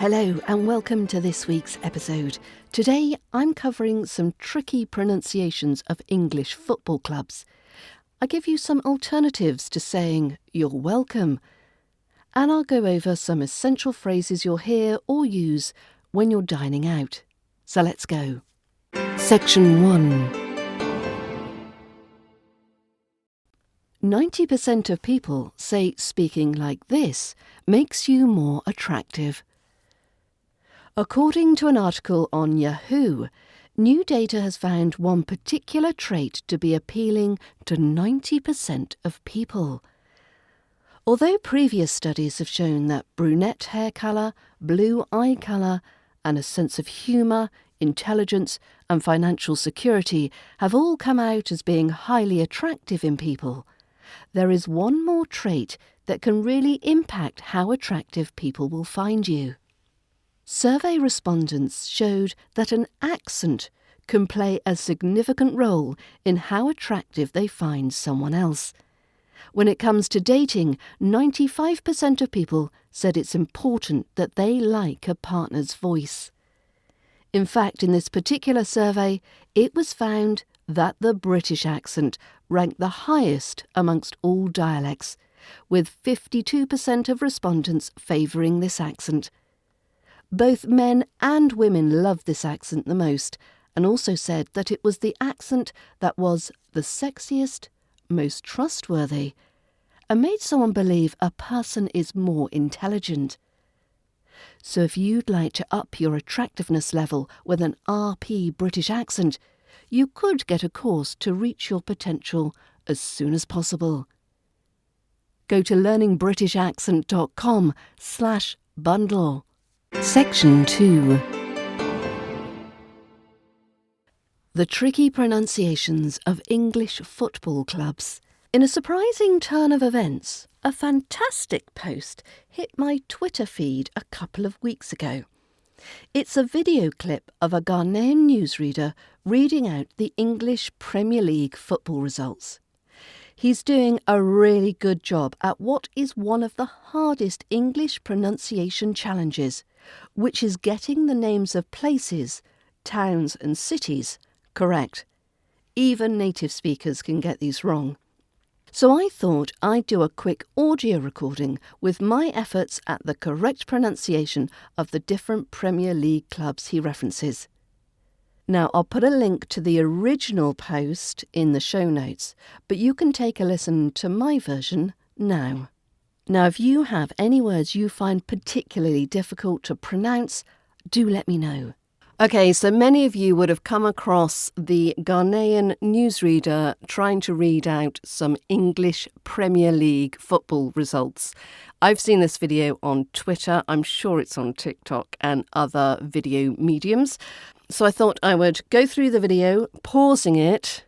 Hello and welcome to this week's episode. Today I'm covering some tricky pronunciations of English football clubs. I give you some alternatives to saying you're welcome. And I'll go over some essential phrases you'll hear or use when you're dining out. So let's go. Section 1. 90% of people say speaking like this makes you more attractive. According to an article on Yahoo, new data has found one particular trait to be appealing to 90% of people. Although previous studies have shown that brunette hair colour, blue eye colour, and a sense of humour, intelligence, and financial security have all come out as being highly attractive in people, there is one more trait that can really impact how attractive people will find you. Survey respondents showed that an accent can play a significant role in how attractive they find someone else. When it comes to dating, 95% of people said it's important that they like a partner's voice. In fact, in this particular survey, it was found that the British accent ranked the highest amongst all dialects, with 52% of respondents favouring this accent. Both men and women loved this accent the most, and also said that it was the accent that was the sexiest, most trustworthy, and made someone believe a person is more intelligent. So if you'd like to up your attractiveness level with an RP British accent, you could get a course to reach your potential as soon as possible. Go to learningbritishaccent.com/bundle. Section 2. The tricky pronunciations of English football clubs. In a surprising turn of events, a fantastic post hit my Twitter feed a couple of weeks ago. It's a video clip of a Ghanaian newsreader reading out the English Premier League football results. He's doing a really good job at what is one of the hardest English pronunciation challenges, which is getting the names of places, towns and cities correct. Even native speakers can get these wrong. So I thought I'd do a quick audio recording with my efforts at the correct pronunciation of the different Premier League clubs he references. Now, I'll put a link to the original post in the show notes, but you can take a listen to my version now. Now, if you have any words you find particularly difficult to pronounce, do let me know. Okay, so many of you would have come across the Ghanaian newsreader trying to read out some English Premier League football results. I've seen this video on Twitter. I'm sure it's on TikTok and other video mediums. So I thought I would go through the video, pausing it,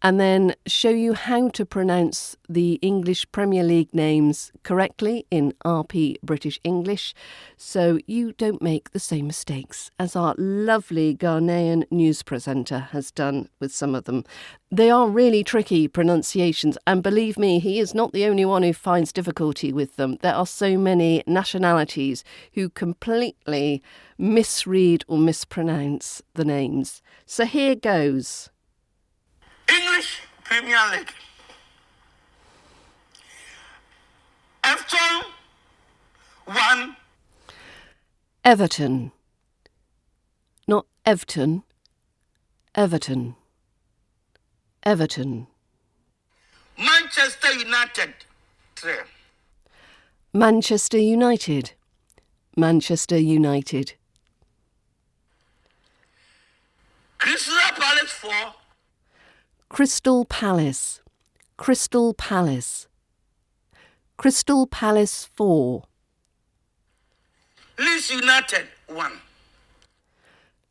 and then show you how to pronounce the English Premier League names correctly in RP British English, so you don't make the same mistakes as our lovely Ghanaian news presenter has done with some of them. They are really tricky pronunciations, and believe me, he is not the only one who finds difficulty with them. There are so many nationalities who completely misread or mispronounce the names. So here goes. English Premier League. Everton 1. Everton. Not Everton. Everton. Everton. Manchester United 3. Manchester United. Manchester United. Crystal Palace 4. Crystal Palace. Crystal Palace. Crystal Palace 4. Leeds United 1.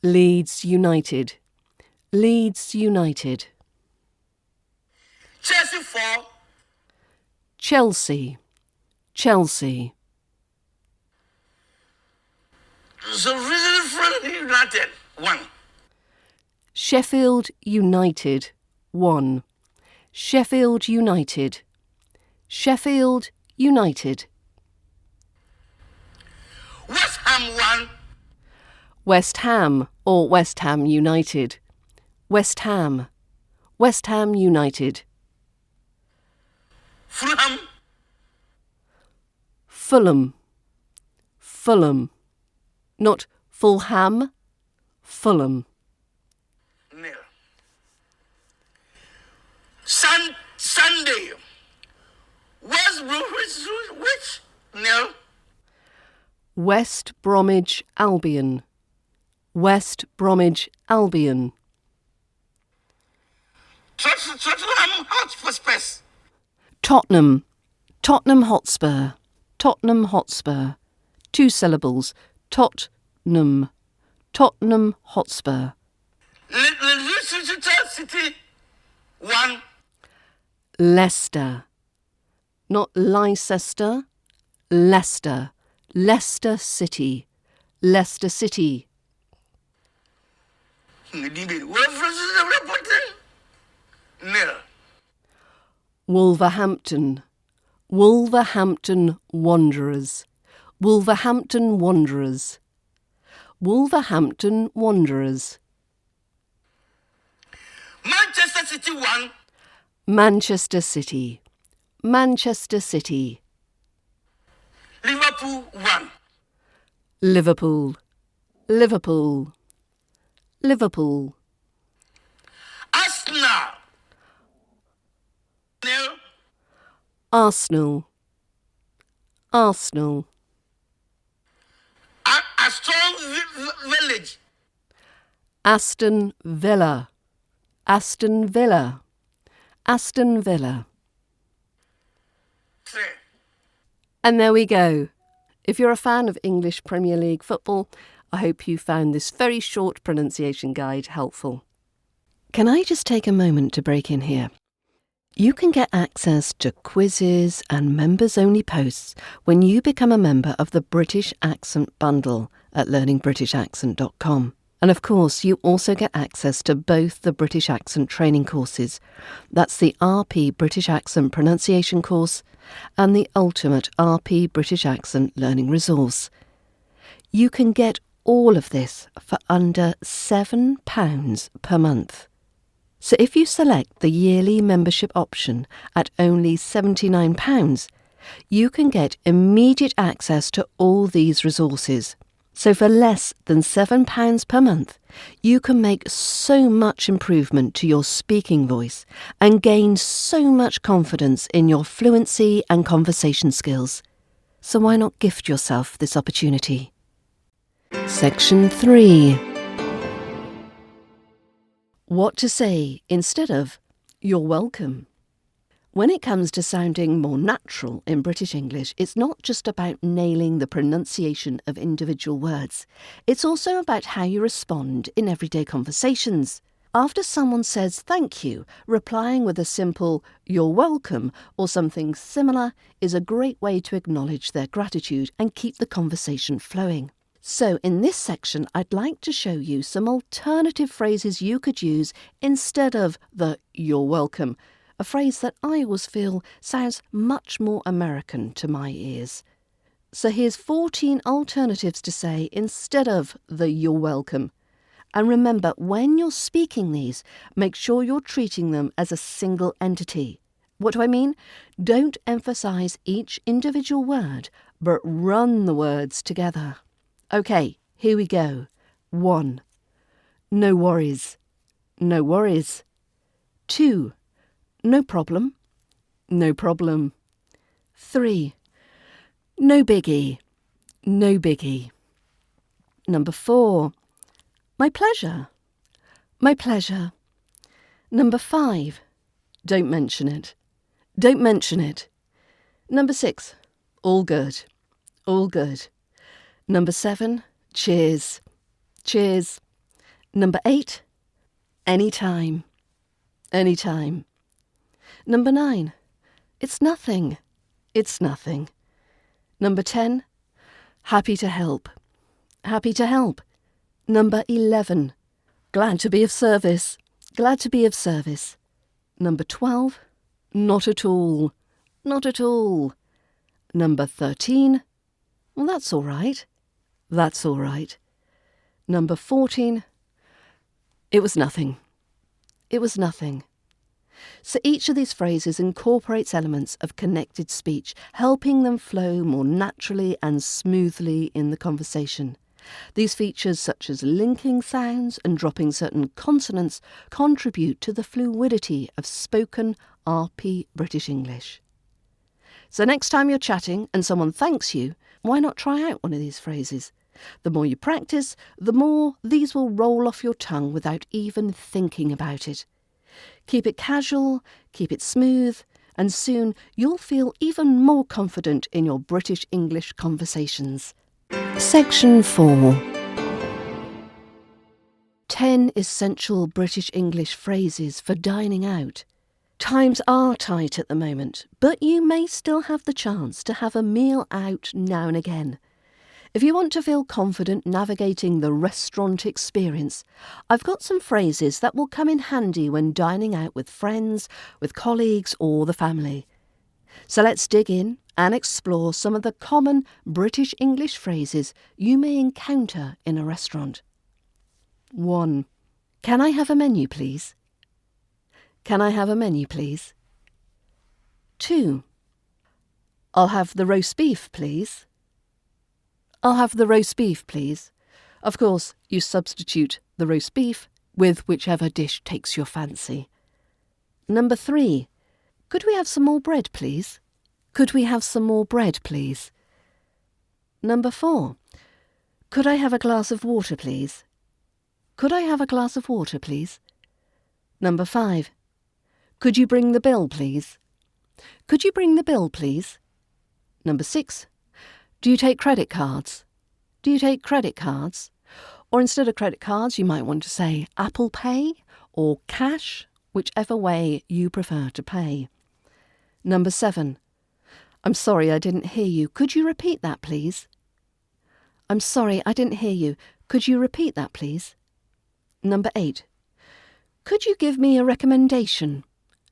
Leeds United. Leeds United. Chelsea 4. Chelsea. Chelsea. Sheffield United 1. Sheffield United 1. Sheffield United. Sheffield United. West Ham 1. West Ham or West Ham United. West Ham. West Ham United. Fulham. Fulham. Fulham. Not Fulham. Fulham. Nil. Sunday. West Bromwich. Which? Nil. West Bromwich Albion. West Bromwich Albion. Tottenham Hotspur. Tottenham. Tottenham Hotspur. Tottenham Hotspur. 2 syllables. Tottenham. Tottenham Hotspur. Leicester City 1. Leicester. Not Leicester. Leicester. Leicester City. Leicester City. Nil. Wolverhampton. Wolverhampton Wanderers. Wolverhampton Wanderers. Wolverhampton Wanderers. Manchester City 1. Manchester City. Manchester City. Liverpool 1. Liverpool. Liverpool. Liverpool. Arsenal. Nil. Arsenal. Arsenal. Aston Village. Aston Villa. Aston Villa. Aston Villa. 3. And there we go. If you're a fan of English Premier League football, I hope you found this very short pronunciation guide helpful. Can I just take a moment to break in here? You can get access to quizzes and members-only posts when you become a member of the British Accent Bundle at learningbritishaccent.com. And of course, you also get access to both the British Accent training courses. That's the RP British Accent Pronunciation course and the Ultimate RP British Accent Learning Resource. You can get all of this for under £7 per month. So if you select the yearly membership option at only £79, you can get immediate access to all these resources. So for less than £7 per month, you can make so much improvement to your speaking voice and gain so much confidence in your fluency and conversation skills. So why not gift yourself this opportunity? Section 3. What to say instead of "you're welcome." When it comes to sounding more natural in British English, it's not just about nailing the pronunciation of individual words. It's also about how you respond in everyday conversations. After someone says thank you, replying with a simple "you're welcome" or something similar is a great way to acknowledge their gratitude and keep the conversation flowing. So in this section, I'd like to show you some alternative phrases you could use instead of the "you're welcome," a phrase that I always feel sounds much more American to my ears. So here's 14 alternatives to say instead of the "you're welcome." And remember, when you're speaking these, make sure you're treating them as a single entity. What do I mean? Don't emphasise each individual word, but run the words together. OK, here we go. 1. No worries. No worries. 2. No problem. No problem. 3. No biggie. No biggie. Number 4. My pleasure. My pleasure. Number 5. Don't mention it. Don't mention it. Number 6. All good. All good. Number 7. Cheers. Cheers. Number 8. Anytime. Anytime. Number 9. It's nothing. It's nothing. Number 10. Happy to help. Happy to help. Number 11. Glad to be of service. Glad to be of service. Number 12. Not at all. Not at all. Number 13. Well, that's all right. That's all right. Number 14. It was nothing. It was nothing. So each of these phrases incorporates elements of connected speech, helping them flow more naturally and smoothly in the conversation. These features, such as linking sounds and dropping certain consonants, contribute to the fluidity of spoken RP British English. So next time you're chatting and someone thanks you, why not try out one of these phrases? The more you practice, the more these will roll off your tongue without even thinking about it. Keep it casual, keep it smooth, and soon you'll feel even more confident in your British English conversations. Section 4. 10 essential British English phrases for dining out. Times are tight at the moment, but you may still have the chance to have a meal out now and again. If you want to feel confident navigating the restaurant experience, I've got some phrases that will come in handy when dining out with friends, with colleagues or the family. So let's dig in and explore some of the common British English phrases you may encounter in a restaurant. 1. Can I have a menu, please? Can I have a menu, please? 2. I'll have the roast beef, please. I'll have the roast beef, please. Of course, you substitute the roast beef with whichever dish takes your fancy. Number 3. Could we have some more bread, please? Could we have some more bread, please? Number 4. Could I have a glass of water, please? Could I have a glass of water, please? Number 5. Could you bring the bill, please? Could you bring the bill, please? Number 6. Do you take credit cards? Do you take credit cards? Or instead of credit cards, you might want to say Apple Pay or cash, whichever way you prefer to pay. Number 7. I'm sorry, I didn't hear you. Could you repeat that, please? I'm sorry, I didn't hear you. Could you repeat that, please? Number 8. Could you give me a recommendation?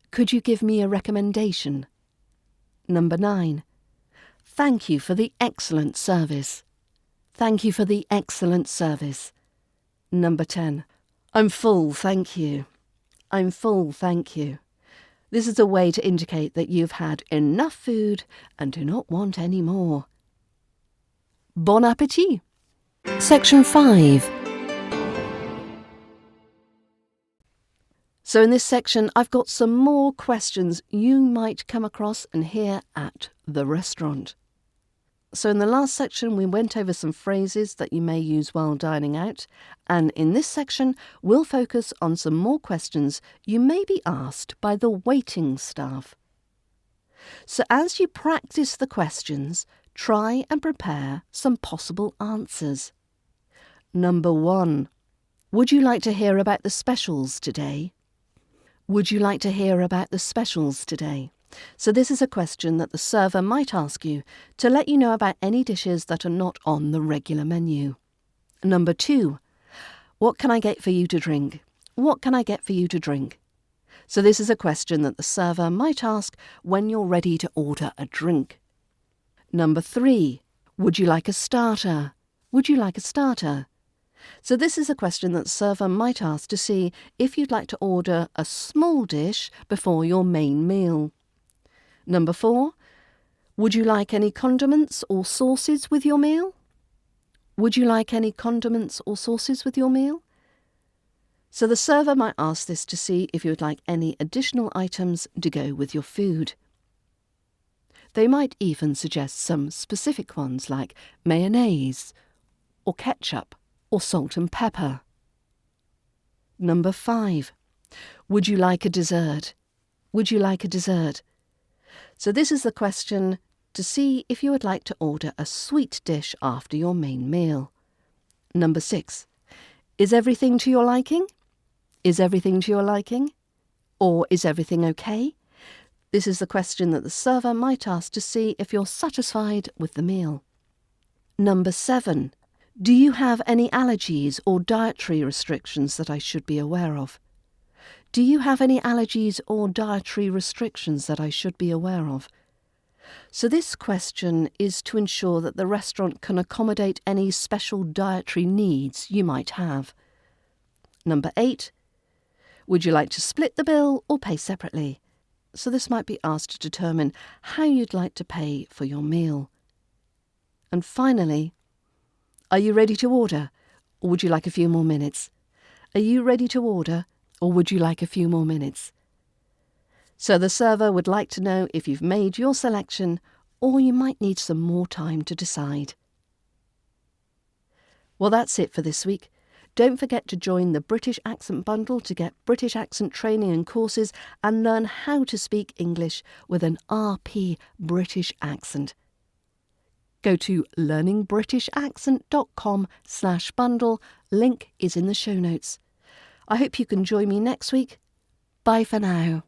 Could you give me a recommendation? Number 9. Thank you for the excellent service. Thank you for the excellent service. Number 10. I'm full, thank you. I'm full, thank you. This is a way to indicate that you've had enough food and do not want any more. Bon appétit! Section 5. So in this section, I've got some more questions you might come across and hear at the restaurant. So in the last section, we went over some phrases that you may use while dining out, and in this section, we'll focus on some more questions you may be asked by the waiting staff. So as you practice the questions, try and prepare some possible answers. Number 1. Would you like to hear about the specials today? Would you like to hear about the specials today? So this is a question that the server might ask you to let you know about any dishes that are not on the regular menu. Number 2. What can I get for you to drink? What can I get for you to drink? So this is a question that the server might ask when you're ready to order a drink. Number 3. Would you like a starter? Would you like a starter? So this is a question that the server might ask to see if you'd like to order a small dish before your main meal. Number 4. Would you like any condiments or sauces with your meal? Would you like any condiments or sauces with your meal? So the server might ask this to see if you would like any additional items to go with your food. They might even suggest some specific ones like mayonnaise or ketchup or salt and pepper. Number 5. Would you like a dessert? Would you like a dessert? So this is the question to see if you would like to order a sweet dish after your main meal. Number 6. Is everything to your liking? Is everything to your liking? Or is everything okay? This is the question that the server might ask to see if you're satisfied with the meal. Number 7. Do you have any allergies or dietary restrictions that I should be aware of? Do you have any allergies or dietary restrictions that I should be aware of? So this question is to ensure that the restaurant can accommodate any special dietary needs you might have. Number 8. Would you like to split the bill or pay separately? So this might be asked to determine how you'd like to pay for your meal. And finally, are you ready to order, or would you like a few more minutes? Are you ready to order, or would you like a few more minutes? So the server would like to know if you've made your selection, or you might need some more time to decide. Well, that's it for this week. Don't forget to join the British Accent Bundle to get British accent training and courses and learn how to speak English with an RP British accent. Go to learningbritishaccent.com/bundle. Link is in the show notes. I hope you can join me next week. Bye for now.